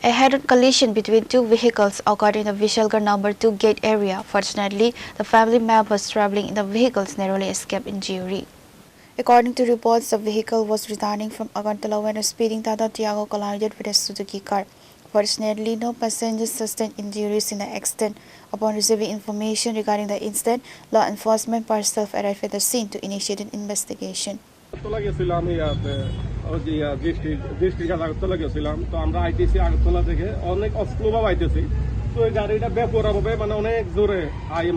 A head-on collision between two vehicles occurred in the Vishalgarh number 2 gate area. Fortunately, the family member was travelling in the vehicles narrowly escaped injury. According to reports, the vehicle was returning from Agartala when a speeding Tata Tiago collided with a Suzuki car. Fortunately, no passengers sustained injuries in the accident. Upon receiving information regarding the incident, law enforcement personnel arrived at the scene to initiate an investigation. Agartala গেছিলাম তো আমরা আইতেছি আগরতলা থেকে অনেক অস্লোভাবে আইতেছি তো এই গাড়িটা বেপরোয়াভাবে মানে অনেক জোরে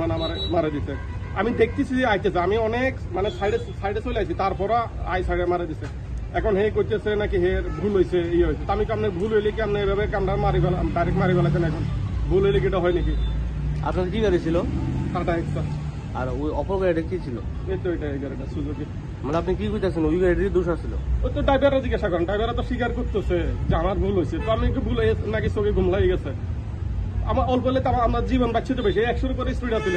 মানে আমার মারা দিছে আমি দেখতেছি যে আইতেছে আমি অনেক মানে সাইডে চলে আসছি তারপর সাইডে মারা দিছে এখন হে করতেছে নাকি হের ভুল হয়েছে ইয়ে হয়েছে আমি কেমন ভুল হইলে কি আপনি এভাবে কামড়া মারি ফেলাম ডাইরেক্ট মারি ফেলাছেন এখন ভুল হইলে কি এটা হয় নাকি আপনার কি গাড়ি ছিল? টাটা এক্সা। আর ওই অপর গাড়িটা কি ছিল? এই তো এটা এই গাড়িটা সুজুকি। মানে আপনি কি কইতাছেন ওই গাড়ির দোষ ছিল? ওই তো ড্রাইভাররা জিজ্ঞাসা করেন ড্রাইভাররা তো স্বীকার করতেছে যে আমার ভুল হয়েছে তো আমি একটু ভুল হয়ে নাকি চোখে ঘুম লাগিয়ে গেছে আমার অল্প হলে তো আমার জীবন বাঁচছে তো বেশি 100-এর উপরে স্পিড আছে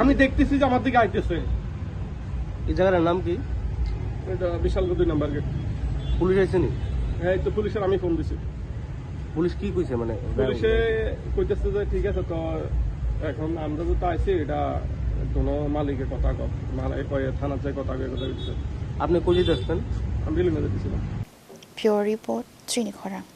আমি দেখতেছি যে আমার দিকে আইতেছে। এই জায়গাটার নাম কি? এটা বিশালগড় 2 নম্বর গেট। পুলিশ আইছেনি? হ্যাঁ তো পুলিশের আমি ফোন দিছি। পুলিশ কি কইছে? মানে পুলিশে কইতেছে যে ঠিক আছে তো এখন আমরা তো আইছি এটা কোনো মালিকের কথা মালিক কয়ে থানার যে কথা কয়ে আপনি কই যেতে আসতেন? আমি বিলিং দিয়েছিলাম। Pure Report, Srini Khorang.